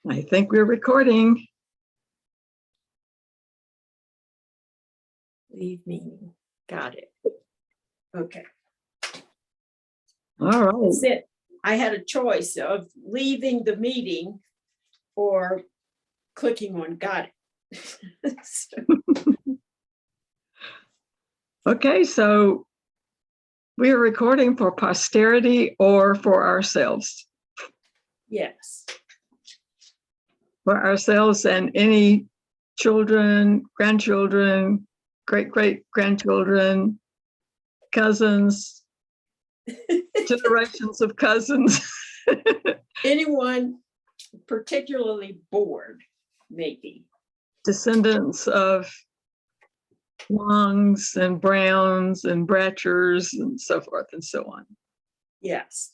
I think we're recording. Leave meeting. Got it. Okay. All right. That's it. I had a choice of leaving the meeting or clicking on got it. Okay, so we are recording for posterity or for ourselves. Yes. For ourselves and any children, grandchildren, great-great-grandchildren, cousins, generations of cousins. Anyone particularly bored, maybe. Descendants of Longs and Browns and Bratchers and so forth and so on. Yes.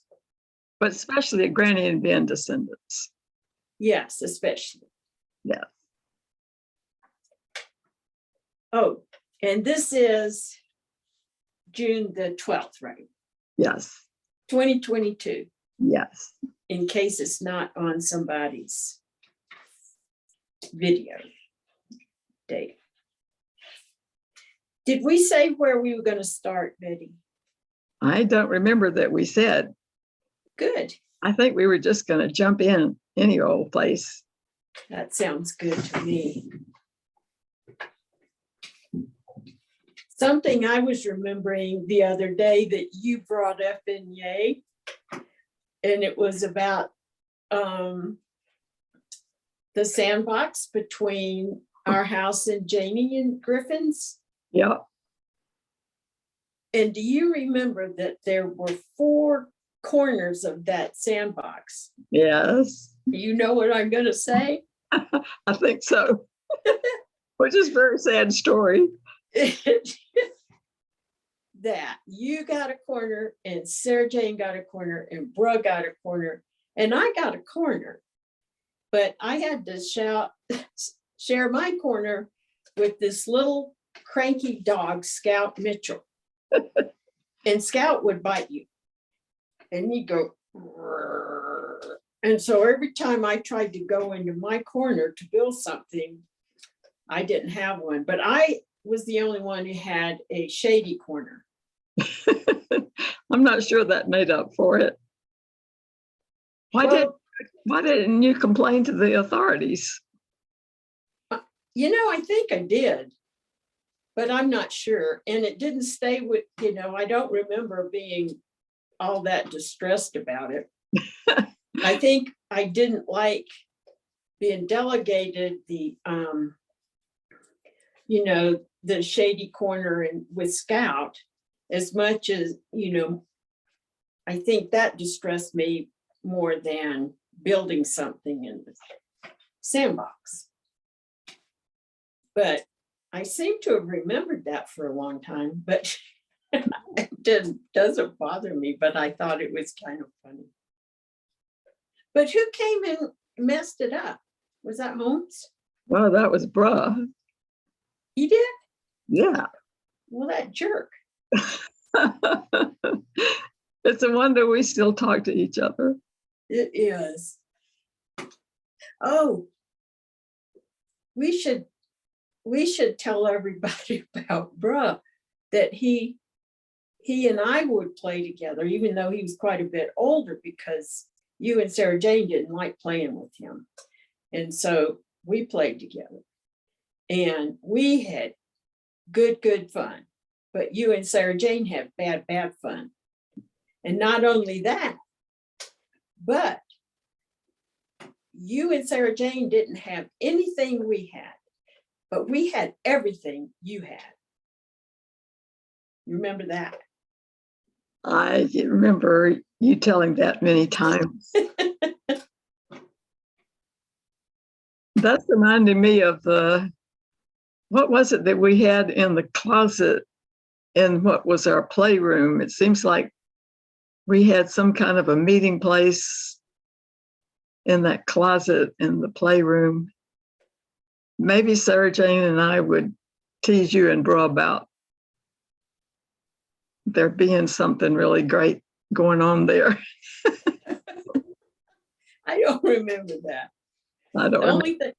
But especially Granny and Ben descendants. Yes, especially. Yeah. Oh, and this is June the 12th, right? Yes. 2022, Yes. in case it's not on somebody's video date. Did we say where we were going to start, Betty? I don't remember that we said. Good. I think we were just going to jump in any old place. That sounds good to me. Something I was remembering the other day that you brought up in Yay, and it was about the sandbox between our house and Janie and Griffin's. Yeah. And do you remember that there were 4 corners of that sandbox? Yes. You know what I'm going to say? I think so. Which is a very sad story. That you got a corner and Sarah Jane got a corner and Brooke got a corner and I got a corner, but I had to share my corner with this little cranky dog, Scout Mitchell. And Scout would bite you and he'd go, "Rrr." And so every time I tried to go into my corner to build something, I didn't have one, but I was the only one who had a shady corner. I'm not sure that made up for it. Why didn't you complain to the authorities? You know, I think I did, but I'm not sure. And it didn't stay with, I don't remember being all that distressed about it. I think I didn't like being delegated the shady corner and with Scout as much as, I think that distressed me more than building something in the sandbox. But I seem to have remembered that for a long time, but it doesn't bother me, but I thought it was kind of funny. But who came and messed it up? Was that Holmes? Well, that was bruh. He did? Yeah. Well, that jerk. It's a wonder we still talk to each other. It is. Oh, we should tell everybody about bruh, that he and I would play together, even though he was quite a bit older, because you and Sarah Jane didn't like playing with him. And so we played together and we had good fun, but you and Sarah Jane have bad fun. And not only that, but you and Sarah Jane didn't have anything we had, but we had everything you had. You remember that? I remember you telling that many times. That's reminding me of what was it that we had in the closet in what was our playroom? It seems like we had some kind of a meeting place in that closet in the playroom. Maybe Sarah Jane and I would tease you and Bro about there being something really great going on there. I don't remember that. I don't The remember. only thing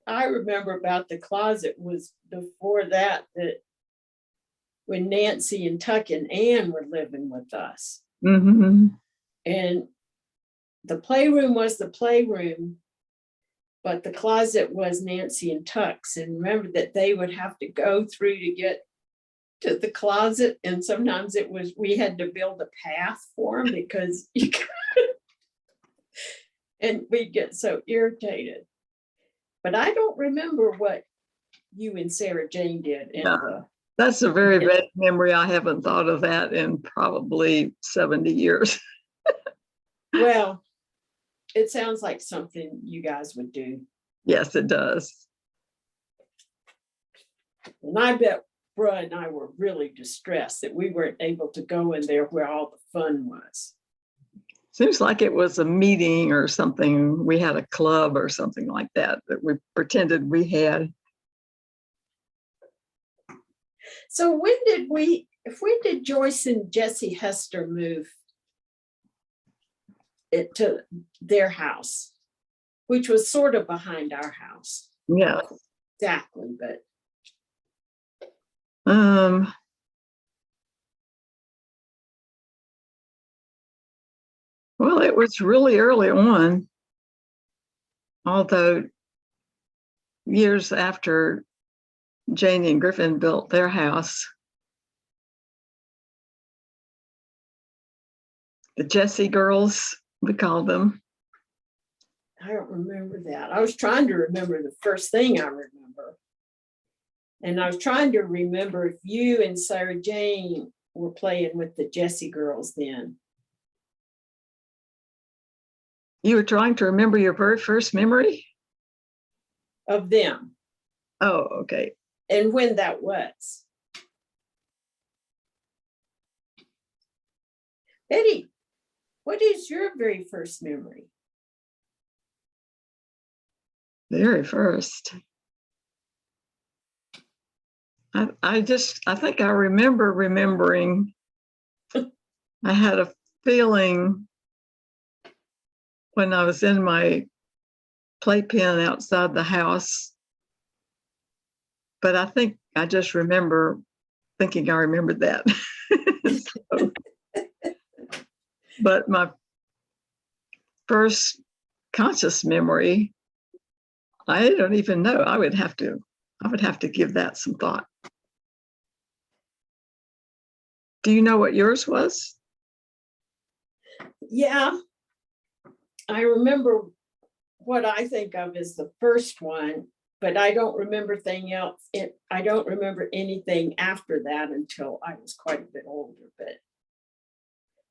I remember about the closet was before that when Nancy and Tuck and Ann were living with us. Mm-hmm. And the playroom was the playroom, but the closet was Nancy and Tuck's. And remember that they would have to go through to get to the closet. And sometimes we had to build a path for them because you could, and we'd get so irritated. But I don't remember what you and Sarah Jane did in No. That's a very vague memory. I haven't thought of that in probably 70 years. well, it sounds like something you guys would do. Yes, it does. And I bet Bruh and I were really distressed that we weren't able to go in there where all the fun was. Seems like it was a meeting or something. We had a club or something like that we pretended we had. So when did Joyce and Jesse Hester move it to their house, which was sort of behind our house? Yeah. Exactly, but well, it was really early on, although years after Jane and Griffin built their house. The Jesse girls, we called them. I don't remember that. I was trying to remember the first thing I remember. And I was trying to remember if you and Sarah Jane were playing with the Jesse girls then. You were trying to remember your very first memory? Of them. Oh, okay. And when that was. Betty, what is your very first memory? Very first. I think I remember remembering. I had a feeling when I was in my playpen outside the house, but I think I just remember thinking I remembered that. So, but my first conscious memory, I don't even know. I would have to give that some thought. Do you know what yours was? Yeah, I remember what I think of as the first one, but I don't remember anything else. I don't remember anything after that until I was quite a bit older. But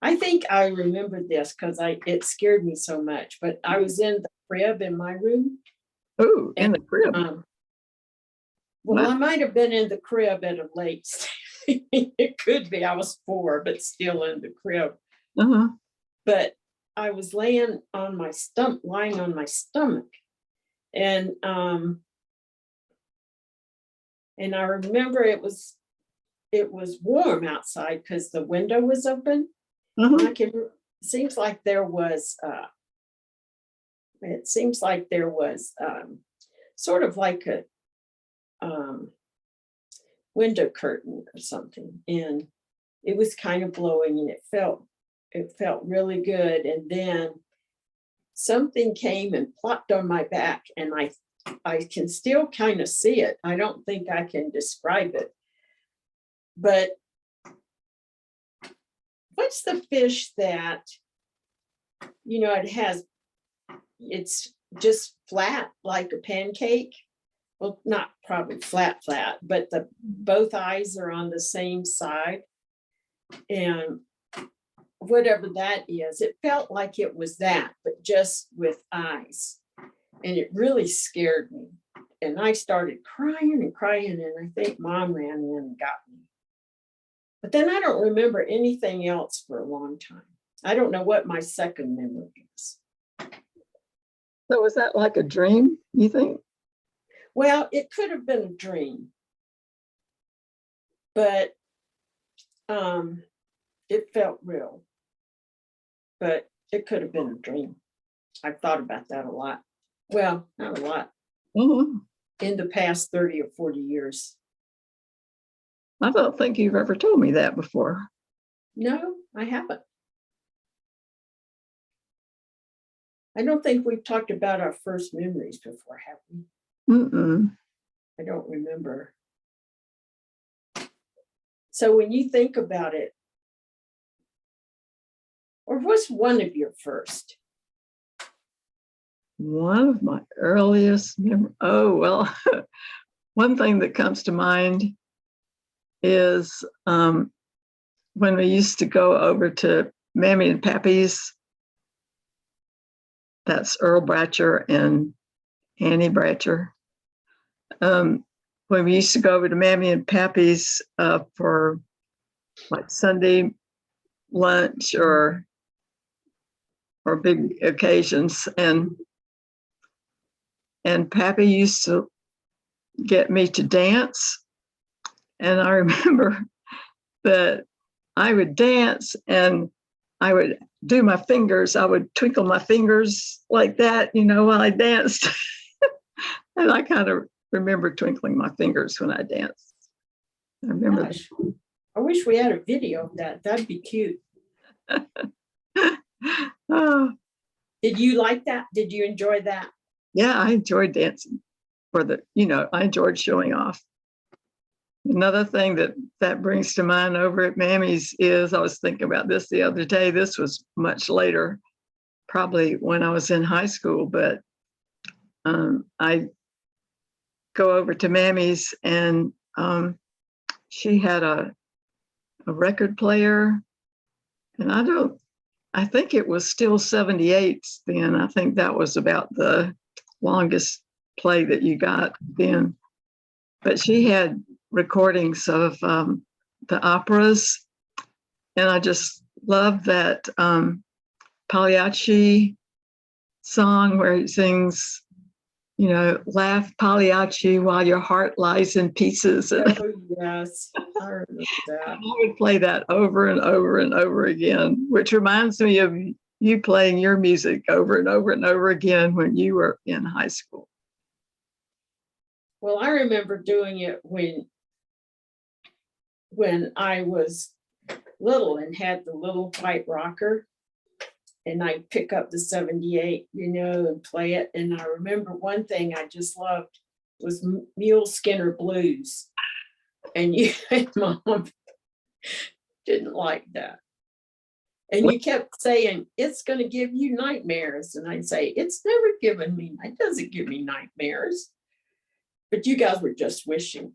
I think I remembered this because it scared me so much. But I was in the crib in my room. Oh, in the crib. Well, What? I might have been in the crib at a late stage. It could be. I was 4, but still in the crib. Uh-huh. But I was lying on my stomach, and I remember it was warm outside because the window was open. Uh-huh. Seems like there was sort of like a window curtain or something, and it was kind of blowing, and it felt really good. And then something came and plopped on my back, and I can still kind of see it. I don't think I can describe it, but what's the fish that, it's just flat like a pancake? Well, not probably flat, but both eyes are on the same side. And whatever that is, it felt like it was that, but just with eyes. And it really scared me. And I started crying and crying, and I think Mom ran in and got me. But then I don't remember anything else for a long time. I don't know what my second memory is. So was that like a dream, you think? Well, it could have been a dream, but it felt real. But it could have been a dream. I've thought about that a lot. Well, not a lot. Mhm. In the past 30 or 40 years. I don't think you've ever told me that before. No, I haven't. I don't think we've talked about our first memories before, have we? Mm-mm. I don't remember. So when you think about it, or what's one of your first? One of my earliest memories. Oh, well, one thing that comes to mind is when we used to go over to Mammy and Pappy's. That's Earl Bratcher and Annie Bratcher. When we used to go over to Mammy and Pappy's for like Sunday lunch or big occasions, and Pappy used to get me to dance, and I remember that I would dance and I would do my fingers. I would twinkle my fingers like that, while I danced. And I kind of remember twinkling my fingers when I danced. I remember. Gosh, I wish we had a video of that. That'd be cute. Oh, Did you like that? Did you enjoy that? yeah, I enjoyed dancing I enjoyed showing off. Another thing that brings to mind over at Mammy's is, I was thinking about this the other day. This was much later, probably when I was in high school, but I go over to Mammy's, and she had a record player, and I think it was still 78s then. I think that was about the longest play that you got then. But she had recordings of the operas, and I just love that Pagliacci song where he sings, laugh Pagliacci while your heart lies in pieces. And Oh, yes, I remember that. I would play that over and over and over again, which reminds me of you playing your music over and over and over again when you were in high school. Well, I remember doing it when I was little and had the little white rocker, and I'd pick up the 78, and play it. And I remember one thing I just loved was Mule Skinner Blues. And Mom didn't like that. And you kept saying, it's going to give you nightmares. And I'd say, it doesn't give me nightmares. But you guys were just wishing.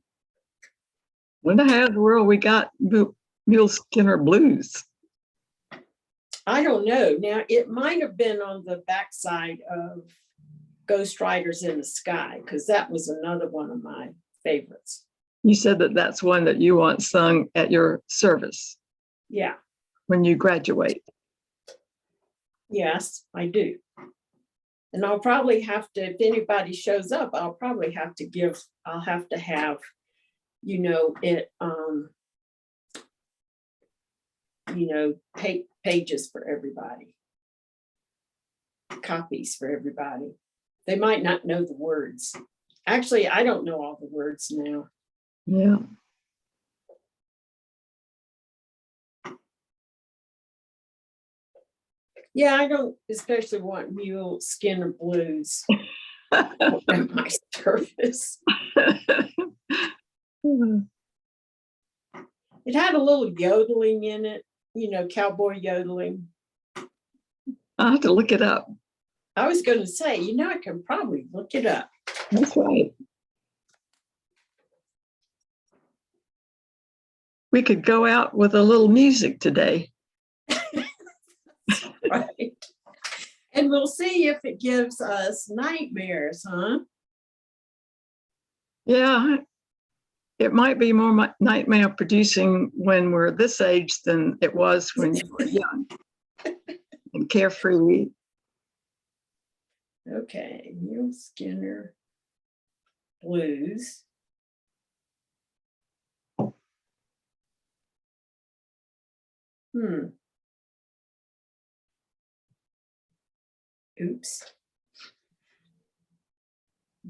When the hell in the world we got Mule Skinner Blues? I don't know. Now, it might have been on the backside of Ghost Riders in the Sky, because that was another one of my favorites. You said that's one that you want sung at your service. Yeah. When you graduate. Yes, I do. And I'll probably have to, if anybody shows up, I'll have to have, pages for everybody. Copies for everybody. They might not know the words. Actually, I don't know all the words now. Yeah. Yeah, I don't especially want Mule Skinner Blues at my service. It had a little yodeling in it, cowboy yodeling. I'll have to look it up. I was going to say, I can probably look it up. That's right. We could go out with a little music today. Right. And we'll see if it gives us nightmares, huh? Yeah. It might be more nightmare producing when we're this age than it was when you were young and carefree. Okay, Mule Skinner Blues. Oops.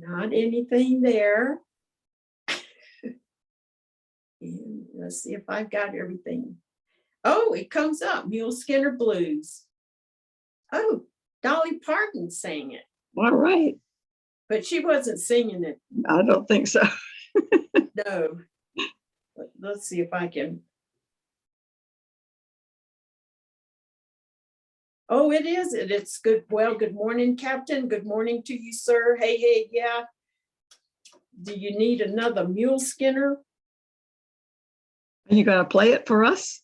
Not anything there. And let's see if I've got everything. Oh, it comes up, Mule Skinner Blues. Oh, Dolly Parton sang it, All right. but she wasn't singing it. I don't think so. No. Let's see if I can. Oh, it is. It's good. Well, good morning, Captain. Good morning to you, sir. Hey, hey, yeah. Do you need another mule skinner? Are you going to play it for us?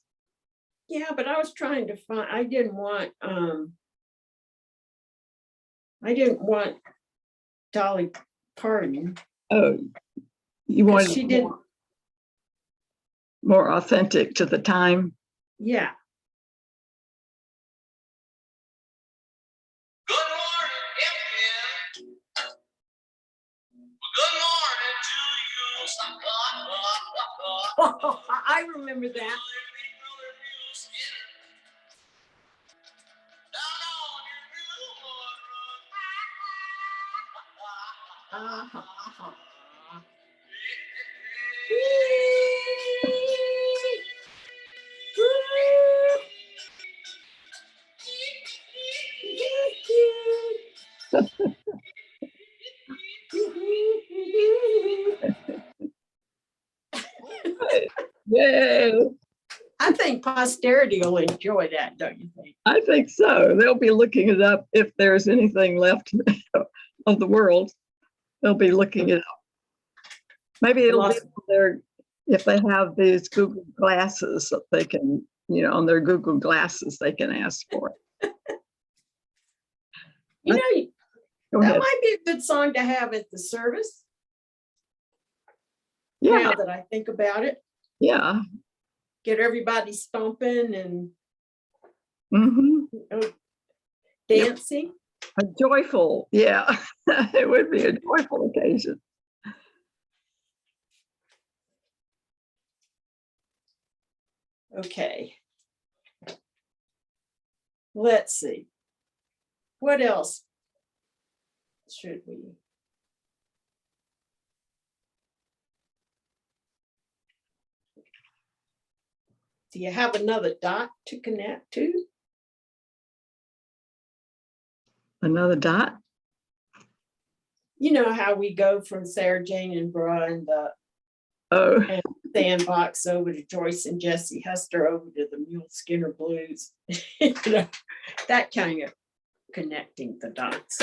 Yeah, but I was trying to find, I didn't want Dolly Parton. Oh, you want She did. More authentic to the time? Yeah. Good morning, Captain. Good morning to you. I remember that. Yay! I think posterity will enjoy that, don't you think? I think so. They'll be looking it up if there's anything left of the world. They'll be looking it up. Maybe it'll be there if they have these Google glasses that they can, on their Google glasses, they can ask for it. You know, Go that ahead. might be a good song to have at the service. Yeah, Now that I think about it, yeah. get everybody stomping and Hmm. dancing. A joyful, yeah. It would be a joyful occasion. Okay. Let's see. What else should we? Do you have another dot to connect to? Another dot? You know how we go from Sarah Jane and Bra and the Oh, Sandbox over to Joyce and Jesse Hester over to the Mule Skinner Blues. You know, that kind of connecting the dots.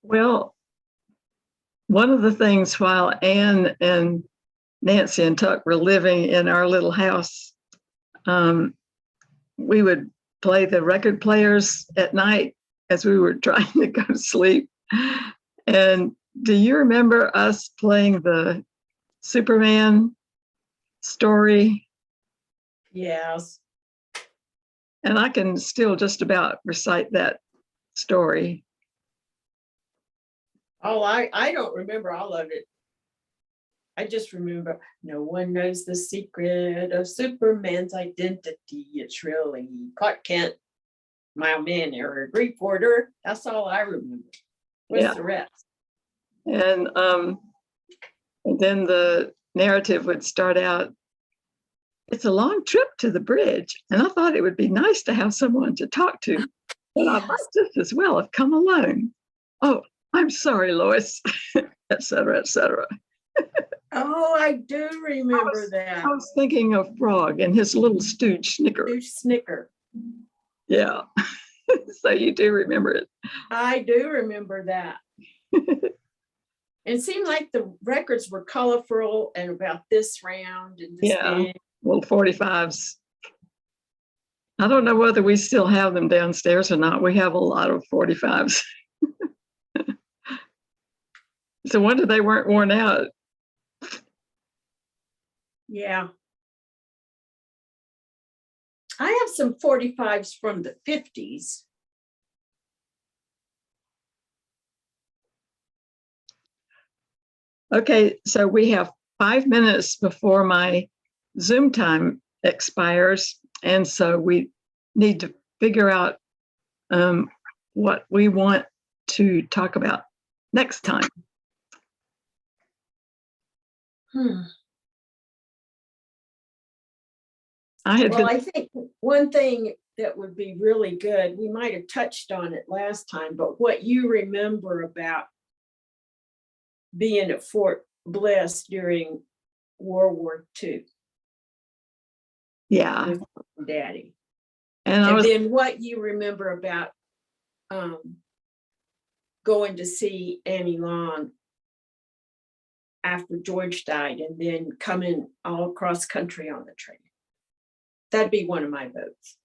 well, one of the things while Anne and Nancy and Tuck were living in our little house, we would play the record players at night as we were trying to go to sleep. And do you remember us playing the Superman story? Yes. And I can still just about recite that story. Oh, I don't remember all of it. I just remember no one knows the secret of Superman's identity. It's really Clark Kent, my man, Eric reporter. That's all I remember. What's the rest? And then the narrative would start out, it's a long trip to the bridge, and I thought it would be nice to have someone to talk to, but I might just as well have come alone. Oh, I'm sorry, Lois, et cetera, et cetera. Oh, I do remember that. I was thinking of Frog and his little stooge Snicker. Stooge Snicker. Yeah. So you do remember it. I do remember that. It seemed like the records were colorful and about this round and this big. Little 45s. I don't know whether we still have them downstairs or not. We have a lot of 45s. It's a wonder they weren't worn out. Yeah. I have some 45s from the 50s. Okay, so we have 5 minutes before my Zoom time expires. And so we need to figure out what we want to talk about next time. I had Well, been, I think one thing that would be really good, we might have touched on it last time, but what you remember about being at Fort Bliss during World War II yeah. with Daddy. And I And was, then what you remember about going to see Annie Long after George died and then coming all across country on the train. That'd be one of my votes.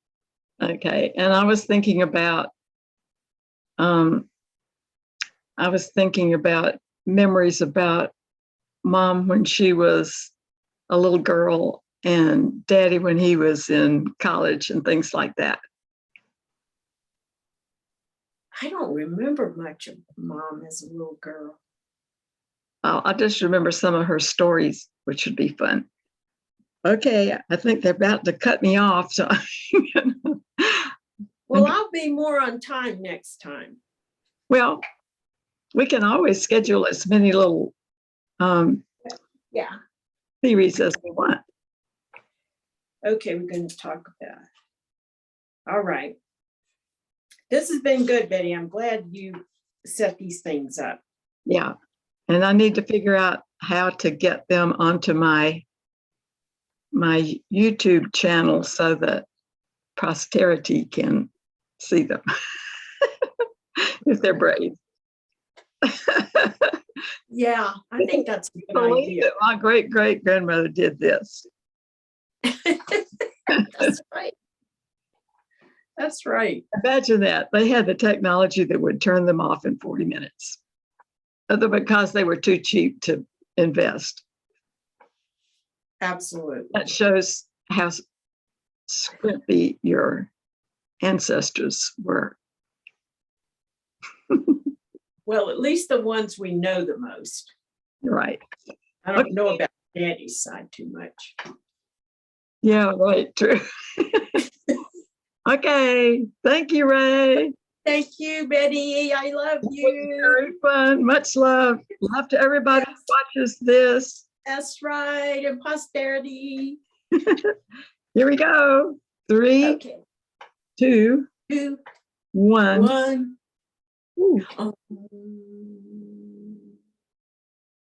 okay. And I was thinking about, memories about Mom when she was a little girl and Daddy when he was in college and things like that. I don't remember much of Mom as a little girl. I just remember some of her stories, which would be fun. Okay, I think they're about to cut me off. So, Well, I'll be more on time next time. well, we can always schedule as many little Yeah. series as we want. Okay, we're going to talk about it. All right. This has been good, Betty. I'm glad you set these things up. Yeah, and I need to figure out how to get them onto my YouTube channel so that posterity can see them if they're brave. Yeah, I think that's a good Believe idea. that my great grandmother did this. That's right. That's right. Imagine that. They had the technology that would turn them off in 40 minutes. Other because they were too cheap to invest. Absolutely. That shows how scrimpy your ancestors were. Well, at least the ones we know the most. Right. I don't know about Daddy's side too much. Yeah, right. True. Okay. Thank you, Rae. Thank you, Betty. I love you. Very fun. Much love. Love to everybody Yes. who watches this. That's right. And posterity. Here we go. 3, Okay. 2, 2, 1. 1. Ooh. Oh.